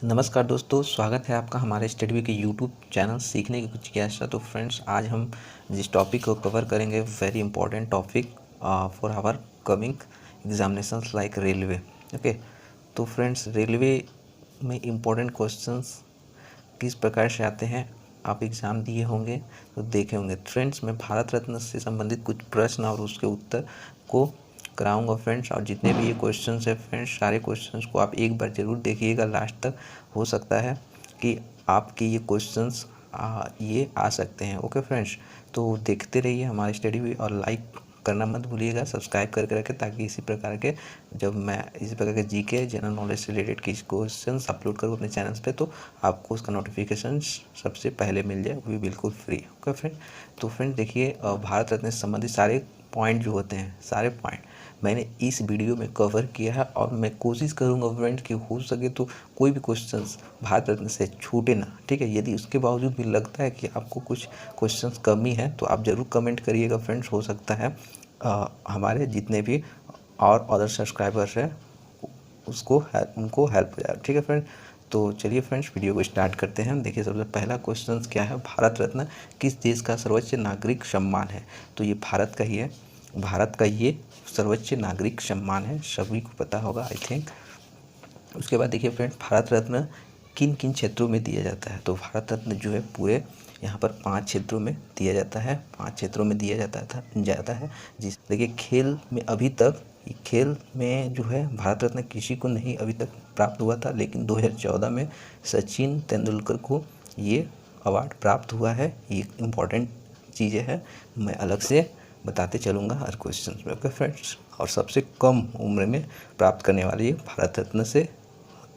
नमस्कार दोस्तों, स्वागत है आपका हमारे स्टडी के यूट्यूब चैनल सीखने की कुछ जिज्ञासा। तो फ्रेंड्स, आज हम जिस टॉपिक को कवर करेंगे, very important topic for our coming examinations like railway. Okay, तो फ्रेंड्स, रेलवे में इम्पोर्टेंट क्वेश्चंस किस प्रकार से आते हैं, आप एग्ज़ाम दिए होंगे तो देखे होंगे। फ्रेंड्स, मैं भारत रत्न से संबंधित कुछ प्रश्न और उसके उत्तर को कराऊंगा फ्रेंड्स। और जितने भी ये क्वेश्चंस है फ्रेंड्स, सारे क्वेश्चंस को आप एक बार ज़रूर देखिएगा लास्ट तक। हो सकता है कि आपके ये क्वेश्चंस ये आ सकते हैं। ओके फ्रेंड्स, तो देखते रहिए हमारी स्टडी भी, और लाइक करना मत भूलिएगा, सब्सक्राइब करके रखें, ताकि इसी प्रकार के जब मैं इसी प्रकार के जीके जनरल नॉलेज से रिलेटेड किस क्वेश्चंस अपलोड करूँ अपने चैनल्स पे, तो आपको उसका नोटिफिकेशन सबसे पहले मिल जाए, वो भी बिल्कुल फ्री। ओके फ्रेंड, तो फ्रेंड देखिए, भारत रत्न से संबंधित सारे पॉइंट जो होते हैं, सारे पॉइंट मैंने इस वीडियो में कवर किया है। और मैं कोशिश करूंगा फ्रेंड कि हो सके तो कोई भी क्वेश्चंस भारत रत्न से छूटे ना, ठीक है। यदि उसके बावजूद भी लगता है कि आपको कुछ क्वेश्चंस कमी है तो आप ज़रूर कमेंट करिएगा फ्रेंड्स। हो सकता है हमारे जितने भी और अदर सब्सक्राइबर्स हैं उनको हेल्प हो जाए, ठीक है फ्रेंड। तो चलिए फ्रेंड्स, वीडियो को स्टार्ट करते हैं। देखिए, सबसे पहला क्वेश्चन क्या है, भारत रत्न किस देश का सर्वोच्च नागरिक सम्मान है? तो ये भारत का ही है, भारत का ये सर्वोच्च नागरिक सम्मान है, सभी को पता होगा आई थिंक। उसके बाद देखिए फ्रेंड्स, भारत रत्न किन किन क्षेत्रों में दिया जाता है? तो भारत रत्न जो है पूरे यहाँ पर 5 क्षेत्रों में दिया जाता है, 5 क्षेत्रों में दिया जाता है। जिस देखिए, खेल में अभी तक, खेल में जो है भारत रत्न किसी को नहीं अभी तक प्राप्त हुआ था, लेकिन 2014 में सचिन तेंदुलकर को ये अवार्ड प्राप्त हुआ है। ये इम्पॉर्टेंट चीज़ें हैं, मैं अलग से बताते चलूँगा हर क्वेश्चन में। ओके फ्रेंड्स, और सबसे कम उम्र में प्राप्त करने वाले भारत रत्न से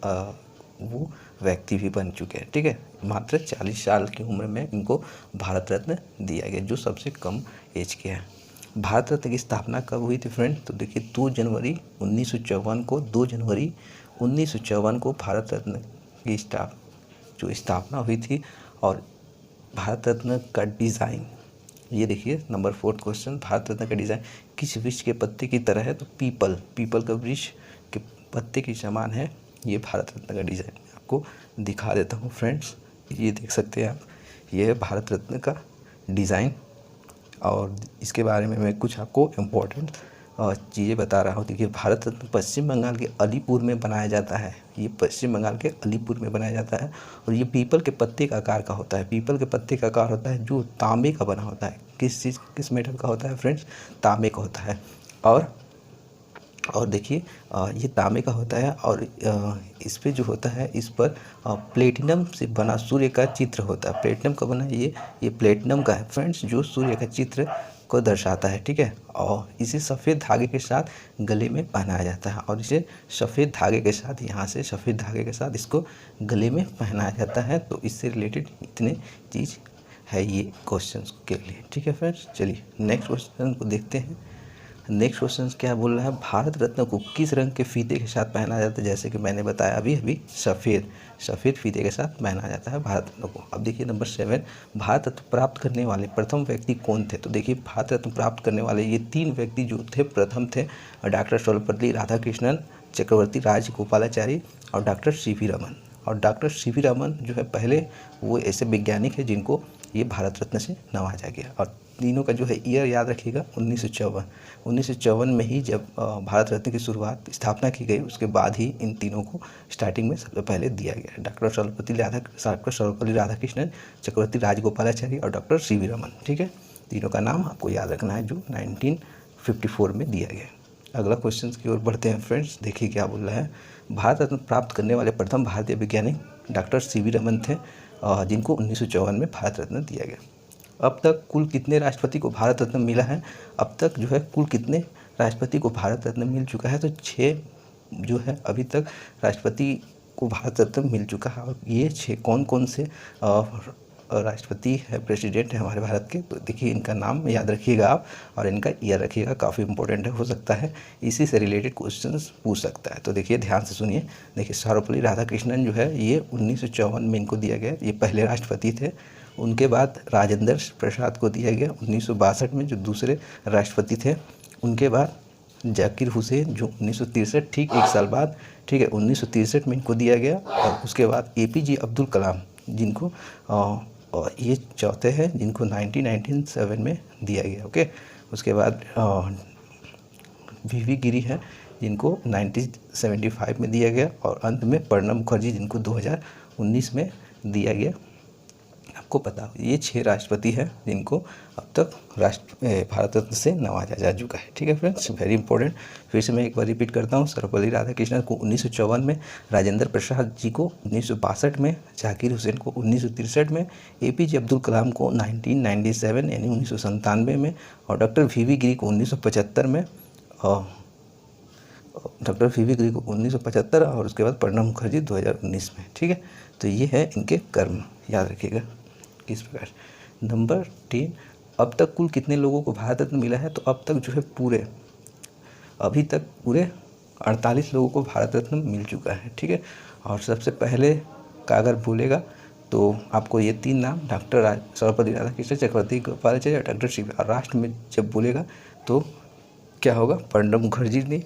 वो व्यक्ति भी बन चुके हैं, ठीक है। मात्र 40 साल की उम्र में इनको भारत रत्न दिया गया, जो सबसे कम एज के हैं। भारत रत्न की स्थापना कब हुई थी फ्रेंड? तो देखिए, 2 जनवरी 1954 को, 2 जनवरी 1954 को भारत रत्न की स्थापना हुई थी। और भारत रत्न का डिज़ाइन, ये देखिए नंबर 4 क्वेश्चन, भारत रत्न का डिज़ाइन किस वृक्ष के पत्ते की तरह है? तो पीपल का वृक्ष के पत्ते के समान है ये भारत रत्न का डिज़ाइन। मैं आपको दिखा देता हूँ फ्रेंड्स, ये देख सकते हैं आप, ये है भारत रत्न का डिज़ाइन। और इसके बारे में मैं कुछ आपको इम्पोर्टेंट चीज़ें बता रहा हूँ। देखिए, भारत रत्न पश्चिम बंगाल के अलीपुर में बनाया जाता है, ये पश्चिम बंगाल के अलीपुर में बनाया जाता है। और ये पीपल के पत्ते का आकार का होता है, पीपल के पत्ते का आकार होता है, जो तांबे का बना होता है। किस मेटल का होता है फ्रेंड्स? तांबे का होता है। और देखिए, ये तांबे का होता है। और इस पे जो होता है, इस पर प्लेटिनम से बना सूर्य का चित्र होता है। प्लेटिनम का बना ये प्लेटिनम का है फ्रेंड्स, जो सूर्य का चित्र को दर्शाता है, ठीक है। और इसे सफ़ेद धागे के साथ गले में पहनाया जाता है, और इसे सफ़ेद धागे के साथ, यहाँ से सफ़ेद धागे के साथ इसको गले में पहनाया जाता है। तो इससे रिलेटेड इतने चीज़ है ये क्वेश्चन के लिए, ठीक है फ्रेंड्स। चलिए नेक्स्ट क्वेश्चन को देखते हैं। नेक्स्ट क्वेश्चन क्या बोल रहा है, भारत रत्न को किस रंग के फीते के साथ पहना जाता है? जैसे कि मैंने बताया अभी सफ़ेद फीते के साथ पहना जाता है भारत रत्न को। अब देखिए नंबर 7, भारत रत्न प्राप्त करने वाले प्रथम व्यक्ति कौन थे? तो देखिए, भारत रत्न प्राप्त करने वाले ये 3 व्यक्ति जो थे, प्रथम थे डॉक्टर सर्वपल्ली राधाकृष्णन, चक्रवर्ती राजगोपालाचारी और डॉक्टर सीवी रमन। और डॉक्टर सीवी रमन जो है, पहले वो ऐसे वैज्ञानिक है जिनको ये भारत रत्न से नवाजा गया। और तीनों का जो है ईयर याद रखिएगा, 1954 में ही जब भारत रत्न की स्थापना की गई, उसके बाद ही इन तीनों को स्टार्टिंग में सबसे पहले दिया गया। डॉक्टर सर्वपल्ली राधाकृष्णन, चक्रवर्ती राजगोपालाचारी और डॉक्टर सीवी रमन, ठीक है। तीनों का नाम आपको याद रखना है, जो 1954 में दिया गया। अगला क्वेश्चन की ओर बढ़ते हैं फ्रेंड्स। देखिए क्या बोल रहा है, भारत रत्न प्राप्त करने वाले प्रथम भारतीय वैज्ञानिक डॉक्टर सीवी रमन थे, जिनको 1954 में भारत रत्न दिया गया। अब तक कुल कितने राष्ट्रपति को भारत रत्न मिला है? अब तक जो है कुल कितने राष्ट्रपति को भारत रत्न मिल चुका है? तो 6 जो है अभी तक राष्ट्रपति को भारत रत्न मिल चुका है। और ये 6 कौन कौन से राष्ट्रपति है, प्रेसिडेंट है हमारे भारत के? तो देखिए, इनका नाम याद रखिएगा आप, और इनका ईयर रखिएगा, काफ़ी इंपॉर्टेंट है, हो सकता है इसी से रिलेटेड क्वेश्चंस पूछ सकता है। तो देखिए ध्यान से सुनिए। देखिए, सर्वपल्ली राधाकृष्णन जो है, ये 1954 में इनको दिया गया, ये पहले राष्ट्रपति थे। उनके बाद राजेंद्र प्रसाद को दिया गया 1962 में, जो दूसरे राष्ट्रपति थे। उनके बाद जाकिर हुसैन जो 1963 ठीक एक साल बाद, ठीक है, 1963 में इनको दिया गया। और उसके बाद APJ अब्दुल कलाम जिनको ये चौथे हैं जिनको 1997 में दिया गया। ओके, उसके बाद VV गिरी है जिनको 1975 में दिया गया। और अंत में प्रणब मुखर्जी जिनको 2019 में दिया गया। आपको पता हो ये 6 राष्ट्रपति हैं जिनको अब तक भारत रत्न से नवाजा जा चुका है। ठीक है फ्रेंड्स, वेरी इंपॉर्टेंट। फिर से मैं एक बार रिपीट करता हूँ। सर्वपल्ली राधाकृष्णन को 1954 में, राजेंद्र प्रसाद जी को 1962 में, जाकिर हुसैन को 1963 में, APJ अब्दुल कलाम को 1997 यानी 1997 में, और डॉक्टर VV गिरी को 1975 में, डॉक्टर VV गिरी को 1975, और उसके बाद प्रणब मुखर्जी 2019 में। ठीक है, तो ये है इनके कर्म, याद रखिएगा किस प्रकार। नंबर 10, अब तक कुल कितने लोगों को भारत रत्न मिला है? तो अब तक जो है अभी तक पूरे 48 लोगों को भारत रत्न मिल चुका है। ठीक है, और सबसे पहले का अगर बोलेगा तो आपको ये 3 नाम, डॉक्टर सर्वपल्ली राधाकृष्णन, चक्रवर्ती गोपालाचार्य, डॉक्टर शिव। राष्ट्र में जब बोलेगा तो क्या होगा? प्रणब मुखर्जी ने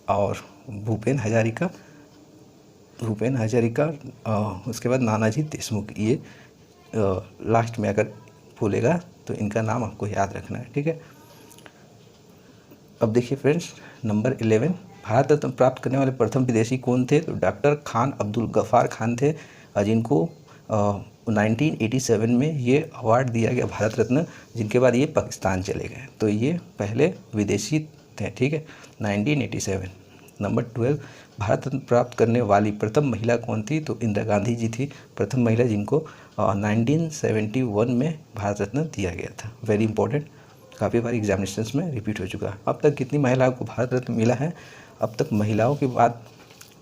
और भूपेन हजारिका, उसके बाद नानाजी देशमुख। ये लास्ट में अगर बोलेगा तो इनका नाम आपको याद रखना है। ठीक है, अब देखिए फ्रेंड्स, नंबर 11, भारत रत्न प्राप्त करने वाले प्रथम विदेशी कौन थे? तो डॉक्टर खान अब्दुल गफ़ार खान थे, जिनको 1987 में ये अवार्ड दिया गया भारत रत्न, जिनके बाद ये पाकिस्तान चले गए। तो ये पहले विदेशी थे। ठीक है, 1987। नंबर 12, भारत रत्न प्राप्त करने वाली प्रथम महिला कौन थी? तो इंदिरा गांधी जी थी प्रथम महिला जिनको 1971 में भारत रत्न दिया गया था। वेरी इंपॉर्टेंट, काफ़ी बार एग्जामिनेशंस में रिपीट हो चुका है। अब तक कितनी महिलाओं को भारत रत्न मिला है? अब तक महिलाओं की बात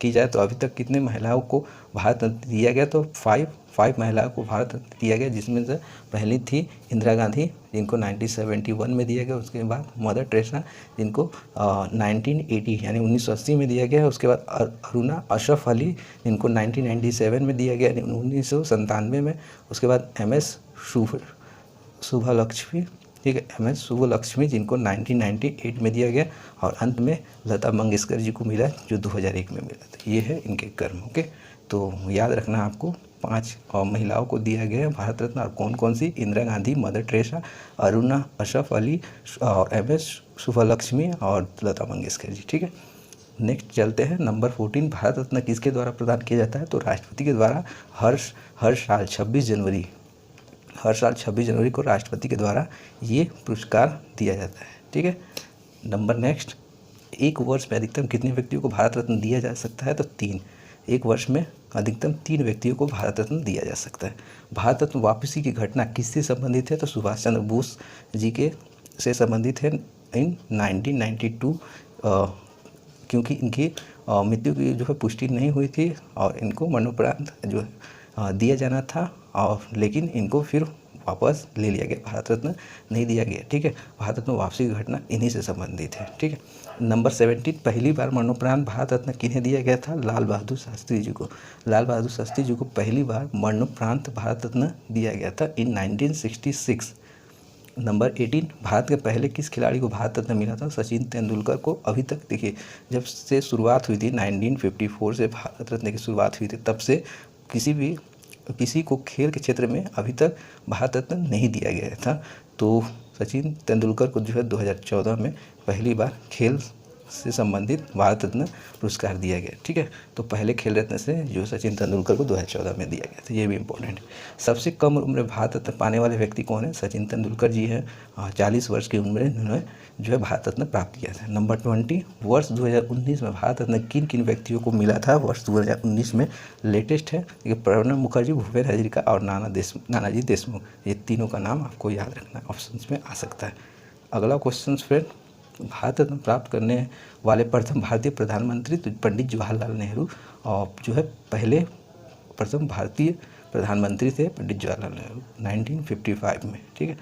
की जाए तो अभी तक कितने महिलाओं को भारत रत्न दिया गया? तो 5 महिलाओं को भारत रत्न दिया गया, जिसमें से पहली थी इंदिरा गांधी जिनको 1971 में दिया गया। उसके बाद मदर टेरेसा जिनको 1980 यानी 1980 में दिया गया। उसके बाद अरुणा अशरफ अली जिनको 1997 में दिया गया, 1997 में। उसके बाद MS शुभलक्ष्मी, ठीक है, MS शुभलक्ष्मी जिनको 1998 में दिया गया। और अंत में लता मंगेशकर जी को मिला जो 2001 में मिला था। ये है इनके कर्म। ओके, तो याद रखना आपको 5 महिलाओं को दिया गया है भारत रत्न, और कौन कौन सी? इंदिरा गांधी, मदर टेरेसा, अरुणा अशरफ अली, और MS शुभलक्ष्मी और लता मंगेशकर जी। ठीक है, नेक्स्ट चलते हैं। नंबर 14, भारत रत्न किसके द्वारा प्रदान किया जाता है? तो राष्ट्रपति के द्वारा हर साल 26 जनवरी को राष्ट्रपति के द्वारा ये पुरस्कार दिया जाता है। ठीक है, नंबर नेक्स्ट, एक वर्ष में अधिकतम कितने व्यक्तियों को भारत रत्न दिया जा सकता है? तो 3। एक वर्ष में अधिकतम 3 व्यक्तियों को भारत रत्न दिया जा सकता है। भारत रत्न वापसी की घटना किससे संबंधित है? तो सुभाष चंद्र बोस जी के से संबंधित है इन 1992, क्योंकि इनकी मृत्यु की जो है पुष्टि नहीं हुई थी और इनको मरणोपरांत जो दिया जाना था, और लेकिन इनको फिर वापस ले लिया गया, भारत रत्न नहीं दिया गया। ठीक है, भारत रत्न वापसी की घटना इन्हीं से संबंधित है। ठीक है, नंबर 17, पहली बार मरणोपरांत भारत रत्न किन्हें दिया गया था? लाल बहादुर शास्त्री जी को। लाल बहादुर शास्त्री जी को पहली बार मरणोपरांत भारत रत्न दिया गया था इन 1966। नंबर 18, भारत के पहले किस खिलाड़ी को भारत रत्न मिला था? सचिन तेंदुलकर को। अभी तक देखिए, जब से शुरुआत हुई थी 1954 से भारत रत्न की शुरुआत हुई थी, तब से किसी को खेल के क्षेत्र में अभी तक भारत रत्न नहीं दिया गया था। तो सचिन तेंदुलकर को जो है 2014 में पहली बार खेल से संबंधित भारत रत्न पुरस्कार दिया गया। ठीक है, तो पहले खेल रत्न से जो सचिन तेंदुलकर को 2014 में दिया गया था, ये भी इम्पोर्टेंट है। सबसे कम उम्र में भारत रत्न पाने वाले व्यक्ति कौन है? सचिन तेंदुलकर जी हैं, 40 वर्ष की उम्र में उन्होंने जो है भारत रत्न प्राप्त किया था। नंबर 20, वर्ष 2019 में भारत रत्न किन किन व्यक्तियों को मिला था? वर्ष 2019 में लेटेस्ट है प्रणब मुखर्जी, भूपेन हजारिका और नानाजी देशमुख। ये तीनों का नाम आपको याद रखना, ऑप्शन में आ सकता है। अगला क्वेश्चन फ्रेंड, भारत रत्न प्राप्त करने वाले प्रथम भारतीय प्रधानमंत्री तो पंडित जवाहरलाल नेहरू, और जो है पहले प्रथम भारतीय प्रधानमंत्री थे पंडित जवाहरलाल नेहरू 1955 में। ठीक है,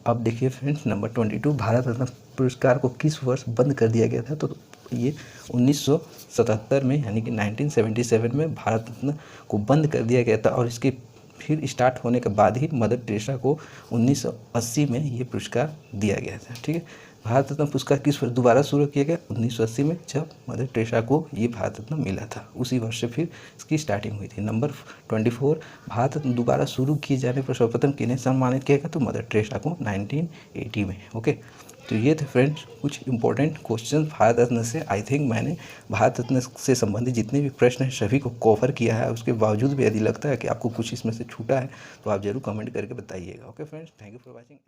अब देखिए फ्रेंड्स, नंबर 22, भारत रत्न पुरस्कार को किस वर्ष बंद कर दिया गया था? तो ये 1977 में यानी कि 1977 में भारत रत्न को बंद कर दिया गया था, और इसके फिर स्टार्ट होने के बाद ही मदर टेरेसा को 1980 में ये पुरस्कार दिया गया था। ठीक है, भारत रत्न पुरस्कार किस वर्ष दोबारा शुरू किया गया? 1980 में, जब मदर टेरेसा को ये भारत रत्न मिला था, उसी वर्ष से फिर इसकी स्टार्टिंग हुई थी। नंबर 24, भारत रत्न दोबारा शुरू किए जाने पर सर्वप्रथम किन्हें सम्मानित किया गया? तो मदर टेरेसा को 1980 में। ओके, तो ये थे फ्रेंड्स कुछ इंपॉर्टेंट क्वेश्चन भारत रत्न से। आई थिंक मैंने भारत रत्न से संबंधित जितने भी प्रश्न हैं सभी को कवर किया है। उसके बावजूद भी यदि लगता है कि आपको कुछ इसमें से छूटा है तो आप जरूर कमेंट करके बताइएगा। Okay friends, thank you for watching.